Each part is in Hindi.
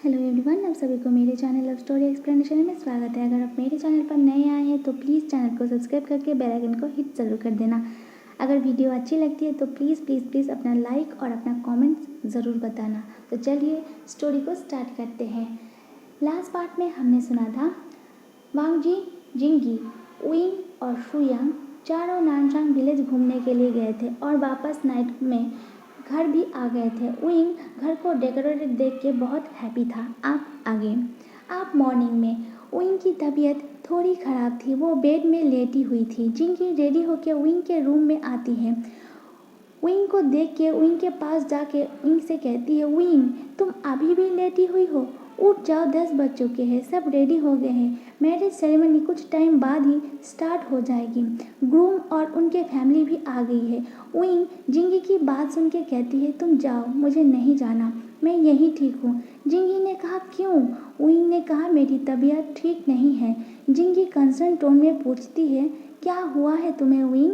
हेलो एवरीवन, आप सभी को मेरे चैनल लव स्टोरी एक्सप्लेनेशन में स्वागत है। अगर आप मेरे चैनल पर नए आए हैं तो प्लीज़ चैनल को सब्सक्राइब करके बेल आइकन को हिट ज़रूर कर देना। अगर वीडियो अच्छी लगती है तो प्लीज़ अपना लाइक और अपना कमेंट ज़रूर बताना। तो चलिए स्टोरी को स्टार्ट करते हैं। लास्ट पार्ट में हमने सुना था वांगजी, जिंगी, उइंग और शुयांग चारों नानशांग विलेज घूमने के लिए गए थे और वापस नाइट में घर भी आ गए थे। उइंग घर को डेकोरेटेड देख के बहुत हैप्पी था। आप आगे। आप मॉर्निंग में उइंग की तबीयत थोड़ी ख़राब थी, वो बेड में लेटी हुई थी। जिंगी रेडी होकर उइंग के रूम में आती है। उइंग को देख के उइंग के पास जाके उइंग से कहती है, उइंग तुम अभी भी लेटी हुई हो, उठ जाओ, 10 बज चुके हैं, सब रेडी हो गए हैं, मैरिज सेरेमनी कुछ टाइम बाद ही स्टार्ट हो जाएगी, ग्रूम और उनके फैमिली भी आ गई है। उइंग जिंगी की बात सुन के कहती है, तुम जाओ, मुझे नहीं जाना, मैं यहीं ठीक हूँ। जिंगी ने कहा, क्यों? उइंग ने कहा, मेरी तबीयत ठीक नहीं है। जिंगी कंसर्न टोन में पूछती है, क्या हुआ है तुम्हें उइंग?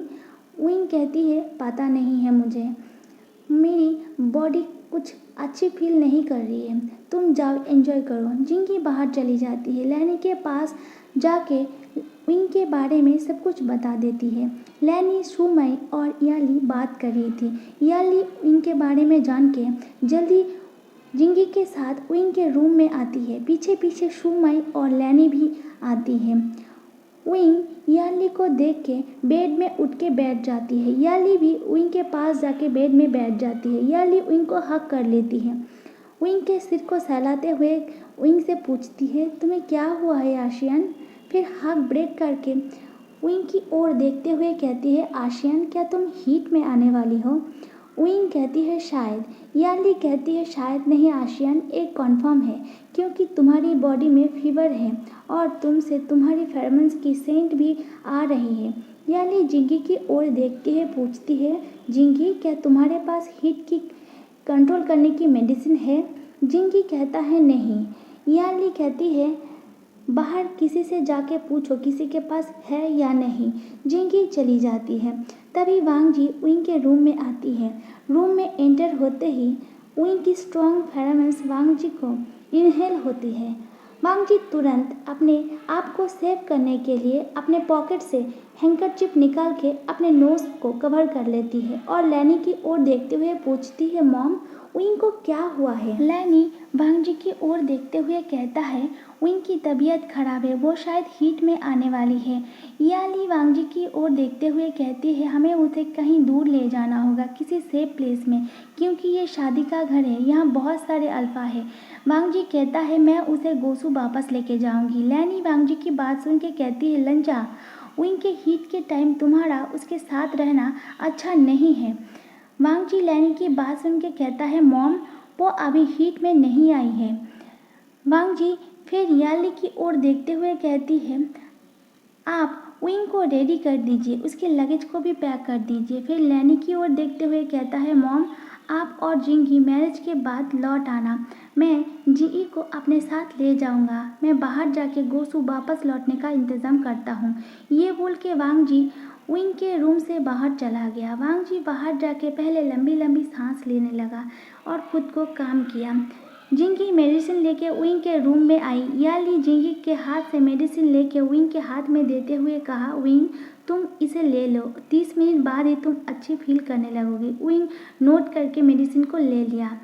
उइंग कहती है, पता नहीं है मुझे, मेरी बॉडी कुछ अच्छी फील नहीं कर रही है, तुम जाओ एंजॉय करो। जिंगी बाहर चली जाती है। लैनी के पास जाके उइंग के बारे में सब कुछ बता देती है। लैनी, सुमई और याली बात कर रही थी। याली उइंग के बारे में जान के जल्दी जिंगी के साथ उइंग के रूम में आती है। पीछे पीछे सुमई और लैनी भी आती है। उइंग याली को देख के बेड में उठ के बैठ जाती है। याली भी उइंग के पास जाके बेड में बैठ जाती है। याली उइंग को हक कर लेती है। उइंग के सिर को सहलाते हुए उइंग से पूछती है, तुम्हें क्या हुआ है आशियान? फिर हक ब्रेक करके उइंग की ओर देखते हुए कहती है, आशियान क्या तुम हीट में आने वाली हो? उइंग कहती है, शायद। याली कहती है, शायद नहीं आशियान, एक कन्फर्म है, क्योंकि तुम्हारी बॉडी में फीवर है और तुमसे तुम्हारी फेरोमोन्स की सेंट भी आ रही है। याली जिंगी की ओर देखती है, पूछती है, जिंगी क्या तुम्हारे पास हीट की कंट्रोल करने की मेडिसिन है? जिंगी कहता है, नहीं। याली कहती है, बाहर किसी से जाके पूछो किसी के पास है या नहीं। जिंगी चली जाती है। तभी वांगजी उइंग के रूम में आती है। रूम में एंटर होते ही उइंग की स्ट्रॉन्ग फेरोमोन्स वांगजी को इनहेल होती है। वांगजी तुरंत अपने आप को सेव करने के लिए अपने पॉकेट से हैंकरचिप निकाल के अपने नोज को कवर कर लेती है और लैनी की ओर देखते हुए पूछती है, मॉम उइंग को क्या हुआ है? लैनी वांगजी की ओर देखते हुए कहता है, उइंग की तबीयत खराब है, वो शायद हीट में आने वाली है। याली वांगजी की ओर देखते हुए कहती है, हमें उसे कहीं दूर ले जाना होगा, किसी सेफ प्लेस में, क्योंकि ये शादी का घर है, यहाँ बहुत सारे अल्फा है। वांगजी कहता है, मैं उसे गोसू वापस लेके जाऊंगी। लैनी वांगजी की बात सुन के कहती है, लंजा उइंग के हीट के टाइम तुम्हारा उसके साथ रहना अच्छा नहीं है। वांगजी लैनी की बात सुन के कहता है, मॉम वो अभी हीट में नहीं आई है। वांगजी फिर याली की ओर देखते हुए कहती है, आप उइंग को रेडी कर दीजिए, उसके लगेज को भी पैक कर दीजिए। फिर लैनी की ओर देखते हुए कहता है, मॉम आप और जिंगी मैरिज के बाद लौट आना, मैं जीई को अपने साथ ले जाऊंगा, मैं बाहर जाके गोसू वापस लौटने का इंतज़ाम करता हूँ। ये बोल के वांगजी उइंग के रूम से बाहर चला गया। वांगजी बाहर जाके पहले लंबी लंबी सांस लेने लगा और खुद को काम किया। जिंगी मेडिसिन लेके उइंग के रूम में आई। याली जिंगी के हाथ से मेडिसिन लेके उइंग के हाथ में देते हुए कहा, उइंग तुम इसे ले लो, 30 मिनट बाद ही तुम अच्छी फील करने लगोगी। उइंग नोट करके मेडिसिन को ले लिया।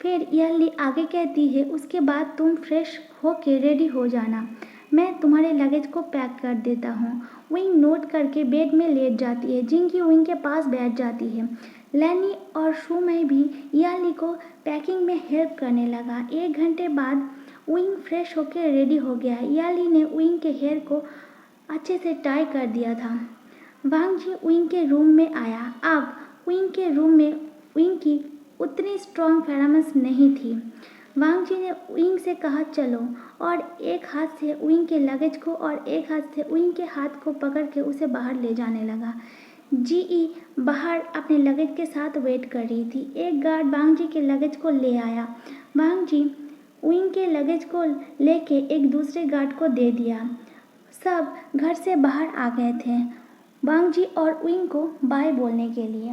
फिर याली आगे कहती है, उसके बाद तुम फ्रेश होके रेडी हो जाना, मैं तुम्हारे लगेज को पैक कर देता हूँ। उइंग नोट करके बेड में लेट जाती है। जिंगी उइंग के पास बैठ जाती है। लैनी और सुमई भी याली को पैकिंग में हेल्प करने लगा। 1 घंटे बाद उइंग फ्रेश होकर रेडी हो गया। याली ने उइंग के हेयर को अच्छे से टाई कर दिया था। वांगजी उइंग के रूम में आया। अब उइंग के रूम में उइंग की उतनी स्ट्रॉन्ग फेरोमोन्स नहीं थी। वांगजी ने उइंग से कहा, चलो, और एक हाथ से उइंग के लगेज को और एक हाथ से उइंग के हाथ को पकड़ के उसे बाहर ले जाने लगा। जीई बाहर अपने लगेज के साथ वेट कर रही थी। एक गार्ड वांगजी के लगेज को ले आया। वांगजी उइंग के लगेज को लेके एक दूसरे गार्ड को दे दिया। सब घर से बाहर आ गए थे वांगजी और उइंग को बाय बोलने के लिए।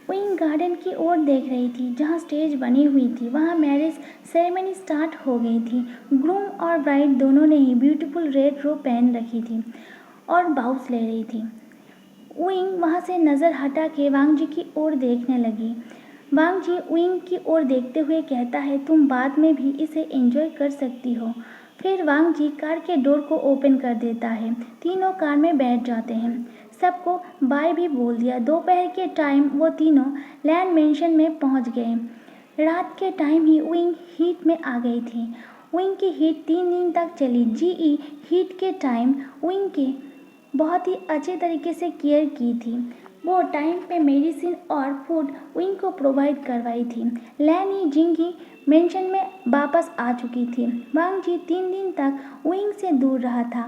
विंग गार्डन की ओर देख रही थी जहाँ स्टेज बनी हुई थी। वहाँ मैरिज सेरेमनी स्टार्ट हो गई थी। ग्रूम और ब्राइड दोनों ने ही ब्यूटीफुल रेड रोब पहन रखी थी और बाउस ले रही थी। विंग वहाँ से नज़र हटा के वांग जी की ओर देखने लगी। वांग जी विंग की ओर देखते हुए कहता है, तुम बाद में भी इसे एंजॉय कर सकती हो। फिर वांग जी कार के डोर को ओपन कर देता है। तीनों कार में बैठ जाते हैं। सबको बाय भी बोल दिया। दोपहर के टाइम वो तीनों लैंड मेंशन में पहुंच गए। रात के टाइम ही विंग हीट में आ गई थी। विंग की हीट 3 दिन तक चली। जीई हीट के टाइम विंग की बहुत ही अच्छे तरीके से केयर की थी। वो टाइम पे मेडिसिन और फूड विंग को प्रोवाइड करवाई थी। लैनी जिंगी मेंशन में वापस आ चुकी थी। वांग जी 3 दिन तक विंग से दूर रहा था।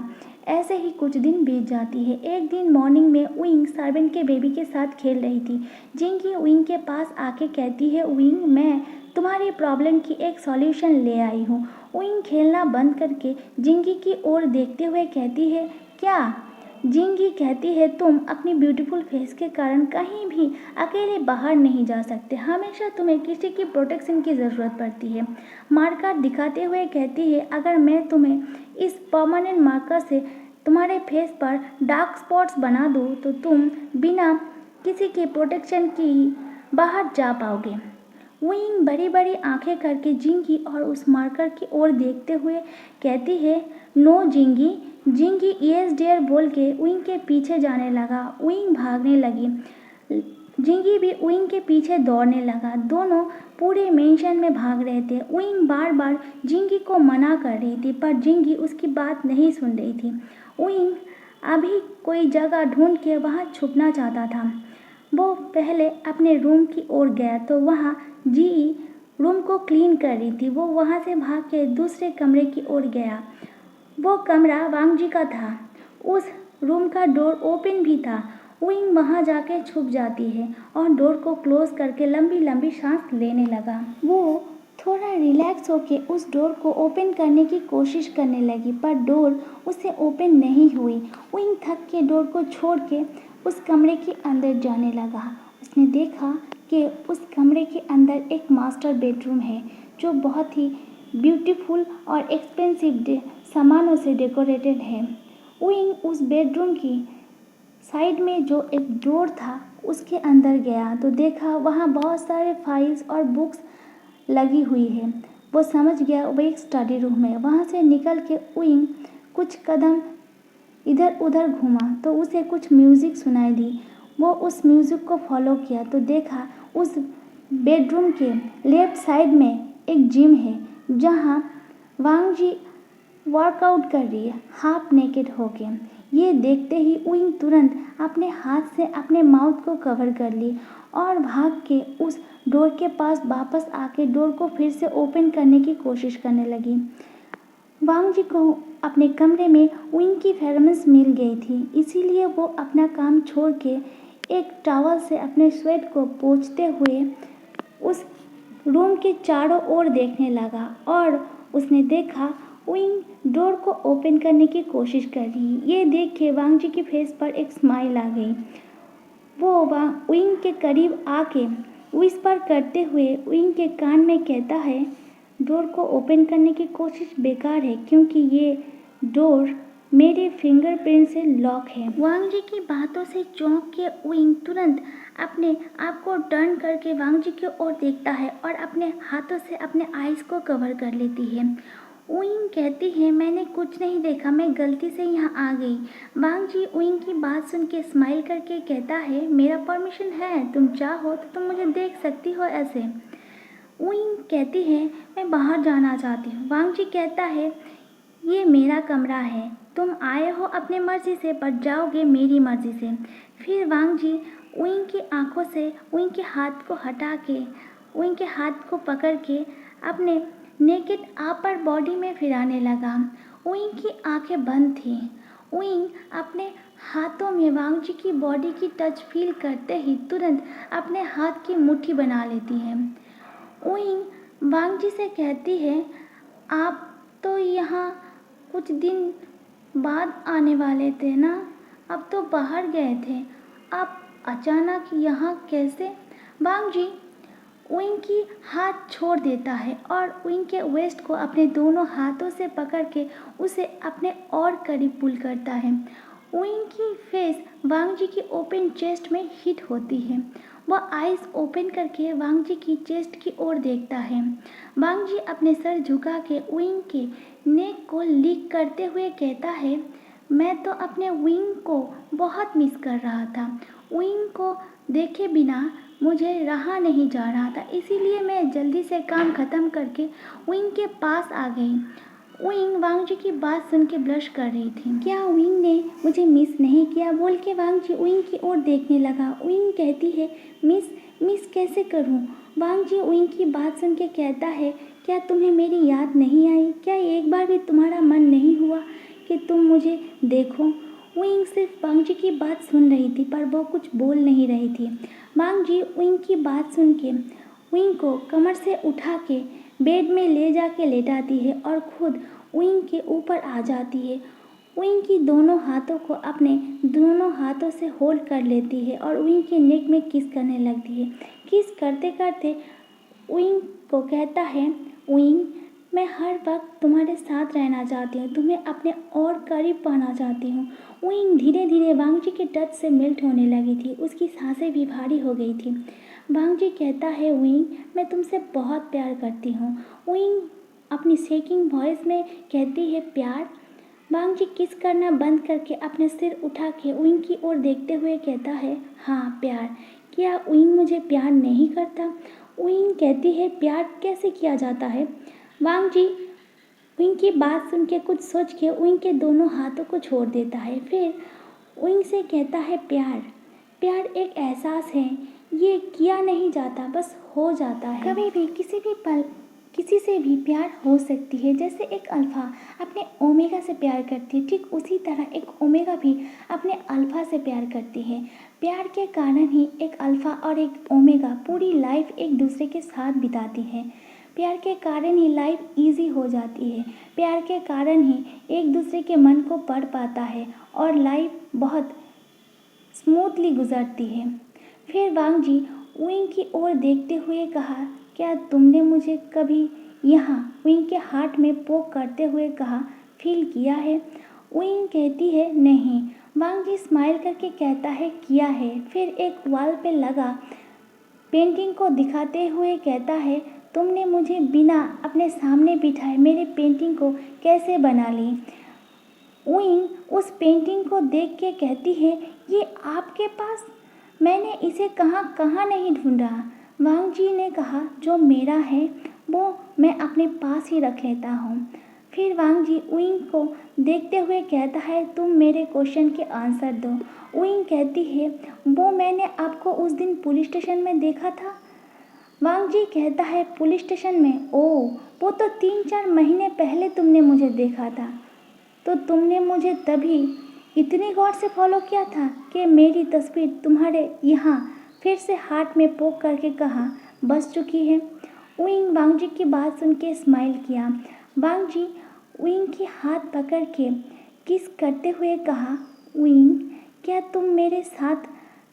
ऐसे ही कुछ दिन बीत जाती है। एक दिन मॉर्निंग में विंग सर्वेंट के बेबी के साथ खेल रही थी। जिंगी विंग के पास आके कहती है, विंग मैं तुम्हारी प्रॉब्लम की एक सॉल्यूशन ले आई हूँ। विंग खेलना बंद करके जिंगी की ओर देखते हुए कहती है, क्या? जिंगी कहती है, तुम अपनी ब्यूटीफुल फेस के कारण कहीं भी अकेले बाहर नहीं जा सकते। हमेशा तुम्हें किसी की प्रोटेक्शन की ज़रूरत पड़ती है। मार्कर दिखाते हुए कहती है, अगर मैं तुम्हें इस परमानेंट मार्कर से तुम्हारे फेस पर डार्क स्पॉट्स बना दूँ तो तुम बिना किसी के प्रोटेक्शन की बाहर जा पाओगे। विंग बड़ी बड़ी आंखें करके जिंगी और उस मार्कर की ओर देखते हुए कहती है, नो जिंगी। जिंगी यस डियर बोल के विंग के पीछे जाने लगा। विंग भागने लगी। जिंगी भी विंग के पीछे दौड़ने लगा। दोनों पूरे मेंशन में भाग रहे थे। विंग बार बार जिंगी को मना कर रही थी पर जिंगी उसकी बात नहीं सुन रही थी। विंग अभी कोई जगह ढूंढ के वहाँ छुपना चाहता था। वो पहले अपने रूम की ओर गया तो वहाँ जी रूम को क्लीन कर रही थी। वो वहाँ से भाग के दूसरे कमरे की ओर गया। वो कमरा वांग जी का था। उस रूम का डोर ओपन भी था। विंग वहाँ जाके छुप जाती है और डोर को क्लोज करके लंबी लंबी सांस लेने लगा। वो थोड़ा रिलैक्स होके उस डोर को ओपन करने की कोशिश करने लगी पर डोर उससे ओपन नहीं हुई। विंग थक के डोर को छोड़ के उस कमरे के अंदर जाने लगा। उसने देखा कि उस कमरे के अंदर एक मास्टर बेडरूम है जो बहुत ही ब्यूटीफुल और एक्सपेंसिव सामानों से डेकोरेटेड है। विंग उस बेडरूम की साइड में जो एक डोर था उसके अंदर गया तो देखा वहाँ बहुत सारे फाइल्स और बुक्स लगी हुई है। वो समझ गया वो एक स्टडी रूम है। वहाँ से निकल के विंग कुछ कदम इधर उधर घूमा तो उसे कुछ म्यूज़िक सुनाई दी। वो उस म्यूज़िक को फॉलो किया तो देखा उस बेडरूम के लेफ्ट साइड में एक जिम है जहाँ वांग जी वर्कआउट कर रही है हाफ नेकेड होके। ये देखते ही विंग तुरंत अपने हाथ से अपने माउथ को कवर कर ली और भाग के उस डोर के पास वापस आके डोर को फिर से ओपन करने की कोशिश करने लगी। वांग जी को अपने कमरे में विंग की फेरोमोन्स मिल गई थी, इसीलिए वो अपना काम छोड़ के एक टॉवल से अपने स्वेट को पोंछते हुए उस रूम के चारों ओर देखने लगा और उसने देखा विंग डोर को ओपन करने की कोशिश कर रही। ये देख के वांग जी की फेस पर एक स्माइल आ गई। वो विंग के करीब आके विस्पर करते हुए विंग के कान में कहता है, डोर को ओपन करने की कोशिश बेकार है क्योंकि ये डोर मेरे फिंगरप्रिंट से लॉक है। वांग जी की बातों से चौंक के विंग तुरंत अपने आप को टर्न करके वांग जी की ओर देखता है और अपने हाथों से अपने आईज को कवर कर लेती है। विंग कहती है, मैंने कुछ नहीं देखा, मैं गलती से यहाँ आ गई। वांग जी विंग की बात सुन के स्माइल करके कहता है, मेरा परमिशन है, तुम चाहो तो तुम मुझे देख सकती हो ऐसे। विंग कहती है, मैं बाहर जाना चाहती हूँ। वांग जी कहता है, ये मेरा कमरा है, तुम आए हो अपने मर्जी से पर जाओगे मेरी मर्जी से। फिर वांग जी विंग की आंखों से विंग के हाथ को हटा के विंग के हाथ को पकड़ के अपने नेकेड अपर बॉडी में फिराने लगा। विंग की आंखें बंद थीं। विंग अपने हाथों में वांग जी की बॉडी की टच फील करते ही तुरंत अपने हाथ की मुट्ठी बना लेती है। विंग वांग जी से कहती है, आप तो यहाँ कुछ दिन बाद आने वाले थे ना, अब तो बाहर गए थे, आप अचानक यहाँ कैसे? वांग जी विंग की हाथ छोड़ देता है और विंग के वेस्ट को अपने दोनों हाथों से पकड़ के उसे अपने और करीब पुल करता है। विंग की फेस वांग जी की ओपन चेस्ट में हिट होती है। वह आइज ओपन करके वांग जी की चेस्ट की ओर देखता है। वांग जी अपने सर झुका के विंग के नेक को लिक करते हुए कहता है, मैं तो अपने विंग को बहुत मिस कर रहा था। विंग को देखे बिना मुझे रहा नहीं जा रहा था, इसीलिए मैं जल्दी से काम ख़त्म करके विंग के पास आ गई। विंग वांग जी की बात सुन के ब्लश कर रही थी। क्या विंग ने मुझे मिस नहीं किया बोल के वांग जी विंग की ओर देखने लगा। विंग कहती है, मिस कैसे करूं? वांग जी विंग की बात सुन के कहता है, क्या तुम्हें मेरी याद नहीं आई? क्या एक बार भी तुम्हारा मन नहीं हुआ कि तुम मुझे देखो? विंग सिर्फ वांग जी की बात सुन रही थी, पर वो कुछ बोल नहीं रही थी। वांग जी विंग की बात सुन के विंग को कमर से उठा के बेड में ले जाके लेटाती है और खुद विंग के ऊपर आ जाती है। विंग की दोनों हाथों को अपने दोनों हाथों से होल्ड कर लेती है और विंग के नेक में किस करने लगती है। किस करते करते विंग को कहता है, विंग मैं हर वक्त तुम्हारे साथ रहना चाहती हूँ, तुम्हें अपने और करीब पाना चाहती हूँ। विंग धीरे धीरे वांग जी के टच से मेल्ट होने लगी थी, उसकी सांसें भी भारी हो गई थी। वांग जी कहता है, विंग मैं तुमसे बहुत प्यार करती हूँ। विंग अपनी शेकिंग वॉइस में कहती है, प्यार? वांग जी किस करना बंद करके अपने सिर उठा के विंग की ओर देखते हुए कहता है, हाँ प्यार। क्या विंग मुझे प्यार नहीं करता? विंग कहती है, प्यार कैसे किया जाता है? वांग जी विंग की बात सुन के कुछ सोच के विंग के दोनों हाथों को छोड़ देता है। फिर विंग से कहता है, प्यार एक एहसास है, ये किया नहीं जाता, बस हो जाता है। कभी भी किसी भी पल किसी से भी प्यार हो सकती है। जैसे एक अल्फा अपने ओमेगा से प्यार करती है, ठीक उसी तरह एक ओमेगा भी अपने अल्फा से प्यार करती है। प्यार के कारण ही एक अल्फा और एक ओमेगा पूरी लाइफ एक दूसरे के साथ बिताती है। प्यार के कारण ही लाइफ इजी हो जाती है। प्यार के कारण ही एक दूसरे के मन को पढ़ पाता है और लाइफ बहुत स्मूथली गुजरती है। फिर वांग जी विंग की ओर देखते हुए कहा, क्या तुमने मुझे कभी यहाँ विंग के हार्ट में पोक करते हुए कहा फील किया है? विंग कहती है, नहीं। वांग जी स्माइल करके कहता है, किया है। फिर एक वॉल पे लगा पेंटिंग को दिखाते हुए कहता है, तुमने मुझे बिना अपने सामने बिठाए मेरे पेंटिंग को कैसे बना ली? विंग उस पेंटिंग को देख के कहती है, ये आपके पास? मैंने इसे कहाँ नहीं ढूंढा। वांग जी ने कहा, जो मेरा है वो मैं अपने पास ही रख लेता हूँ। फिर वांग जी विंग को देखते हुए कहता है, तुम मेरे क्वेश्चन के आंसर दो। विंग कहती है, वो मैंने आपको उस दिन पुलिस स्टेशन में देखा था। वांग जी कहता है, पुलिस स्टेशन में? ओह, वो तो 3-4 महीने पहले तुमने मुझे देखा था। तो तुमने मुझे तभी इतनी गौर से फॉलो किया था कि मेरी तस्वीर तुम्हारे यहाँ फिर से हार्ट में पोक करके कहाँ बस चुकी है। विंग वांग जी की बात सुन के स्माइल किया। वांग जी विंग की हाथ पकड़ के किस करते हुए कहा, विंग क्या तुम मेरे साथ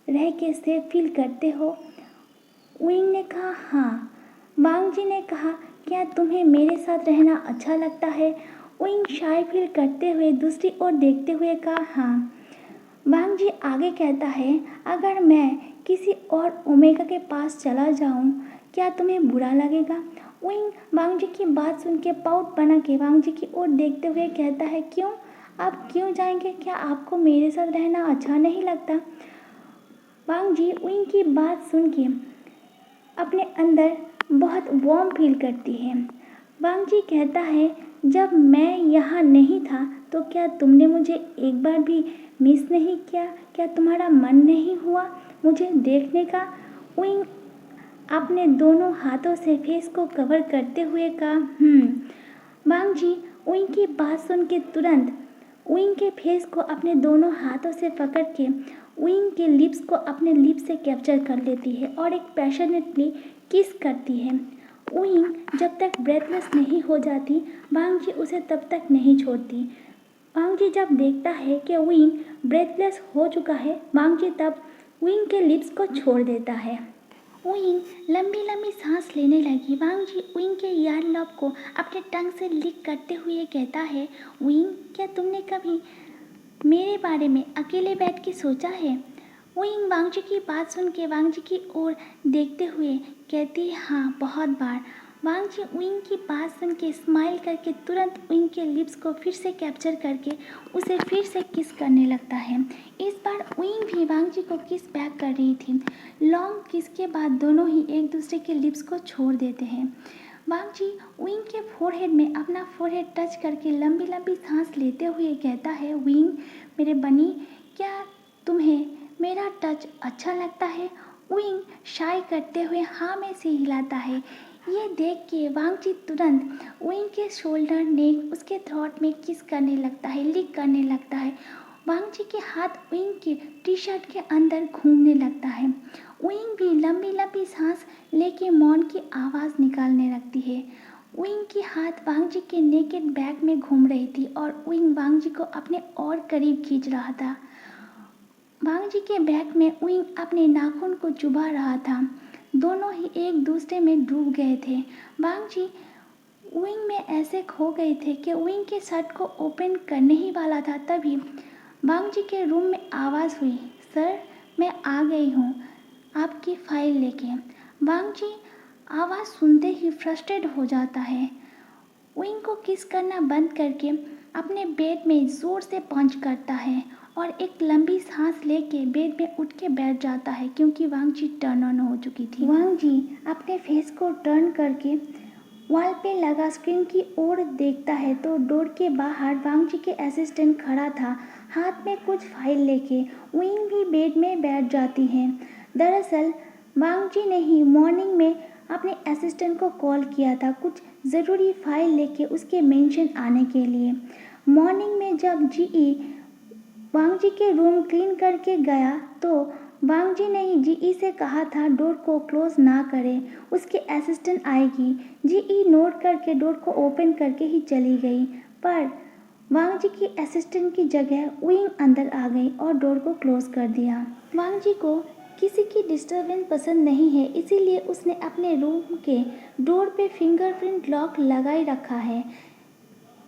रह के सेफ फील करते हो? विंग ने कहा, हाँ। वांग जी ने कहा, क्या तुम्हें मेरे साथ रहना अच्छा लगता है? विंग शाय फील करते हुए दूसरी ओर देखते हुए कहा, हाँ। वांग जी आगे कहता है, अगर मैं किसी और ओमेगा के पास चला जाऊं, क्या तुम्हें बुरा लगेगा? विंग वांग जी की बात सुन के पाउट बना के वांग जी की ओर देखते हुए कहता है, क्यों? आप क्यों जाएंगे? क्या आपको मेरे साथ रहना अच्छा नहीं लगता? वांग जी विंग की बात सुन के अपने अंदर बहुत वार्म फील करती है। वांग जी कहता है, जब मैं यहाँ नहीं था तो क्या तुमने मुझे एक बार भी मिस नहीं किया? क्या तुम्हारा मन नहीं हुआ मुझे देखने का? विंग अपने दोनों हाथों से फेस को कवर करते हुए कहा, वांग जी विंग की बात सुन के तुरंत विंग के फेस को अपने दोनों हाथों से पकड़ के विंग के लिप्स को अपने लिप्स से कैप्चर कर लेती है और एक पैशनेटली किस करती है। विंग जब तक ब्रेथलेस नहीं हो जाती, वांग जी उसे तब तक नहीं छोड़ती। वांग जी जब देखता है कि विंग ब्रेथलेस हो चुका है, वांग जी तब विंग के लिप्स को छोड़ देता है। उइंग लंबी लंबी सांस लेने लगी। वांग जी उइंग के ईयरलॉब को अपने टंग से लिक करते हुए कहता है, उइंग, क्या तुमने कभी मेरे बारे में अकेले बैठ के सोचा है? उइंग वांग जी की बात सुन के वांग जी की ओर देखते हुए कहती है, हाँ, बहुत बार। वांग जी उइंग की बात सुन के स्माइल करके तुरंत उइंग के लिप्स को फिर से कैप्चर करके उसे फिर से किस करने लगता है। इस बार उइंग भी वांग जी को किस बैक कर रही थी। लॉन्ग किस के बाद दोनों ही एक दूसरे के लिप्स को छोड़ देते हैं। वांग जी उइंग के फोरहेड में अपना फोरहेड टच करके लंबी लंबी सांस लेते हुए कहता है, उइंग मेरे बनी, क्या तुम्हें मेरा टच अच्छा लगता है? उइंग शाई करते हुए हाँ में से हिलाता है। ये देख के वांग जी तुरंत उइंग के शोल्डर, नेक, उसके थ्रोट में किस करने लगता है, लिक करने लगता है। वांग जी के हाथ उइंग के टी शर्ट के अंदर घूमने लगता है। उइंग भी लंबी लंबी सांस लेके मौन की आवाज़ निकालने लगती है। उइंग की हाथ वांग जी के नेकेड बैक में घूम रही थी और उइंग वांग जी को अपने और करीब खींच रहा था। वांग जी के बैक में उइंग अपने नाखून को चुभा रहा था। दोनों ही एक दूसरे में डूब गए थे। वांग जी उइंग में ऐसे खो गए थे कि उइंग के शर्ट को ओपन करने ही वाला था, तभी वांग जी के रूम में आवाज़ हुई, सर, मैं आ गई हूँ आपकी फाइल लेके। वांग जी आवाज़ सुनते ही फ्रस्ट्रेट हो जाता है। उइंग को किस करना बंद करके अपने बेड में ज़ोर से पंच करता है और एक लंबी सांस लेके बेड में उठ के बैठ जाता है, क्योंकि वांग जी टर्न ऑन हो चुकी थी। वांग जी अपने फेस को टर्न करके वॉल पे लगा स्क्रीन की ओर देखता है तो डोर के बाहर वांग जी के असिस्टेंट खड़ा था, हाथ में कुछ फाइल लेके। उइंग भी बेड में बैठ जाती है। दरअसल वांग जी ने ही मॉर्निंग में अपने असिस्टेंट को कॉल किया था कुछ ज़रूरी फाइल लेके उसके मेंशन आने के लिए। मॉर्निंग में जब जीई वांग जी के रूम क्लीन करके गया तो वांग जी ने ही जीई से कहा था डोर को क्लोज ना करे, उसके असिस्टेंट आएगी। जीई नोट करके डोर को ओपन करके ही चली गई, पर वांग जी की असिस्टेंट की जगह उइंग अंदर आ गई और डोर को क्लोज कर दिया। वांग जी को किसी की डिस्टर्बेंस पसंद नहीं है, इसीलिए उसने अपने रूम के डोर पे फिंगरप्रिंट लॉक लगाई रखा है,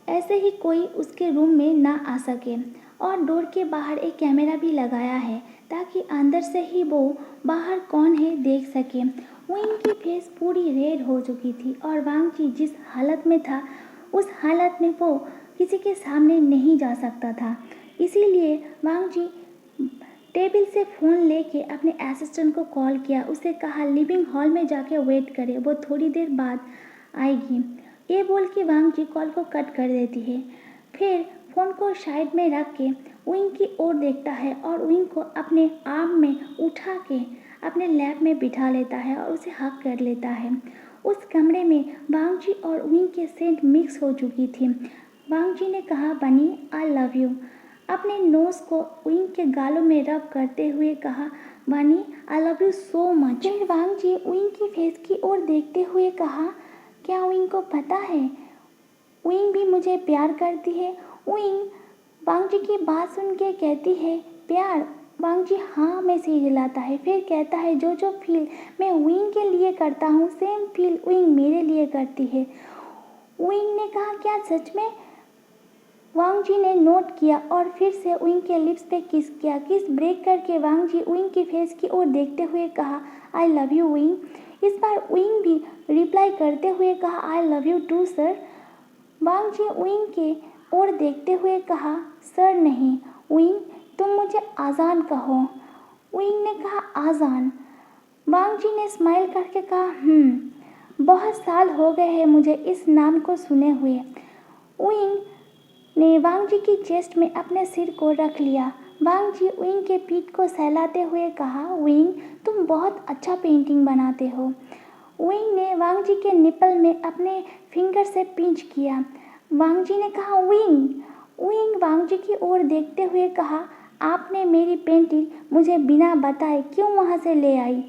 ऐसे ही कोई उसके रूम में ना आ सके। और डोर के बाहर एक कैमरा भी लगाया है ताकि अंदर से ही वो बाहर कौन है देख सके। उइंग की फेस पूरी रेड हो चुकी थी और वांग जी जिस हालत में था उस हालत में वो किसी के सामने नहीं जा सकता था। इसीलिए वांग जी टेबल से फ़ोन लेके अपने असिस्टेंट को कॉल किया, उसे कहा लिविंग हॉल में जाके वेट करे, वो थोड़ी देर बाद आएगी। ये बोल के वांग जी कॉल को कट कर देती है। फिर फ़ोन को साइड में रख के उइंग की ओर देखता है और उइंग को अपने आर्म में उठा के अपने लैप में बिठा लेता है और उसे हग कर लेता है। उस कमरे में वांग जी और उइंग के सेंट मिक्स हो चुकी थी। वांग जी ने कहा, बनी, आई लव यू। अपने नोज़ को उइंग के गालों में रब करते हुए कहा, बनी, आई लव यू सो मच। फिर वांग जी उइंग की फेस की ओर देखते हुए कहा, क्या उइंग को पता है उइंग भी मुझे प्यार करती है? उइंग वांग जी की बात सुन के कहती है, प्यार? वांग जी हाँ में से हिलाता है, फिर कहता है, जो जो फील मैं उइंग के लिए करता हूँ सेम फील उइंग मेरे लिए करती है। उइंग ने कहा, क्या सच में? वांग जी ने नोट किया और फिर से उइंग के लिप्स पे किस किया। किस ब्रेक करके वांग जी उइंग की फेस की ओर देखते हुए कहा, आई लव यू उइंग। इस बार उइंग भी रिप्लाई करते हुए कहा, I love you too sir. Wangji Wei Ying के ओर देखते हुए कहा, सर नहीं उइंग, तुम मुझे आज़ान कहो। उइंग ने कहा, आज़ान? वांग जी ने स्माइल करके कहा, बहुत साल हो गए हैं मुझे इस नाम को सुने हुए। उइंग ने वांग जी की चेस्ट में अपने सिर को रख लिया। वांग जी उइंग के पीठ को सहलाते हुए कहा, उइंग, तुम बहुत अच्छा पेंटिंग बनाते हो। उइंग ने वांग जी के निपल में अपने फिंगर से पिंच किया। वांग जी ने कहा, उइंग। उइंग वांग जी की ओर देखते हुए कहा, आपने मेरी पेंटिंग मुझे बिना बताए क्यों वहाँ से ले आई?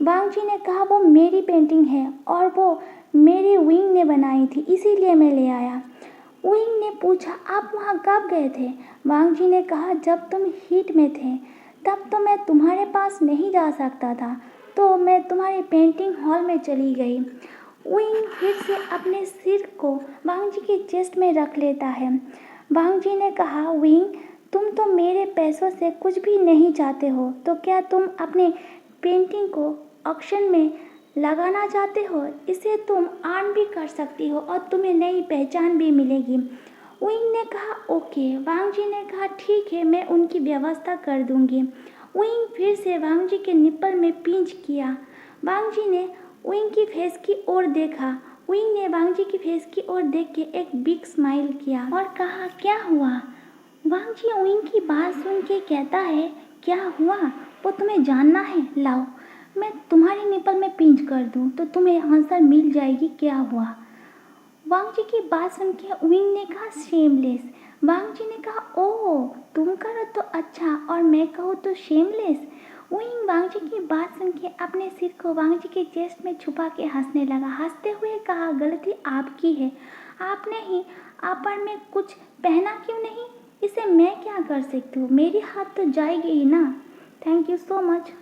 वांग जी ने कहा, वो मेरी पेंटिंग है और वो मेरी उइंग ने बनाई थी, इसीलिए मैं ले आया। उइंग ने पूछा, आप वहाँ कब गए थे? वांग जी ने कहा, जब तुम हीट में थे तब तो मैं तुम्हारे पास नहीं जा सकता था। तो मैं तुम्हारे पेंटिंग हॉल में चली गई। विंग फिर से अपने सिर को वांग जी के चेस्ट में रख लेता है। वांग जी ने कहा, विंग, तुम तो मेरे पैसों से कुछ भी नहीं चाहते हो, तो क्या तुम अपने पेंटिंग को ऑक्शन में लगाना चाहते हो? इसे तुम अर्न भी कर सकती हो और तुम्हें नई पहचान भी मिलेगी। विंग ने कहा, ओके। वांग जी ने कहा, ठीक है, मैं उनकी व्यवस्था कर दूंगी। विंग फिर से वांग जी के निप्पल में पिंच किया। वांग जी ने विंग की फेस की ओर देखा। विंग ने वांग जी की फेस की ओर देख के एक बिग स्माइल किया और कहा, क्या हुआ? वांग जी विंग की बात सुन के कहता है, क्या हुआ वो तुम्हें जानना है? लाओ, मैं तुम्हारी निप्पल में पिंच कर दूं तो तुम्हें आंसर मिल जाएगी क्या हुआ। वांग जी की बात सुन के विंग ने कहा, शेमलेस। वांग जी ने कहा, ओह, तुम करो तो अच्छा और मैं कहूँ तो शेमलेस। विंग वांग जी की बात सुन के अपने सिर को वांग जी के चेस्ट में छुपा के हंसने लगा। हंसते हुए कहा, गलती आपकी है, आपने ही आपन में कुछ पहना क्यों नहीं? इसे मैं क्या कर सकती हूँ, मेरी हाथ तो जाएगी ही ना। Thank you so much.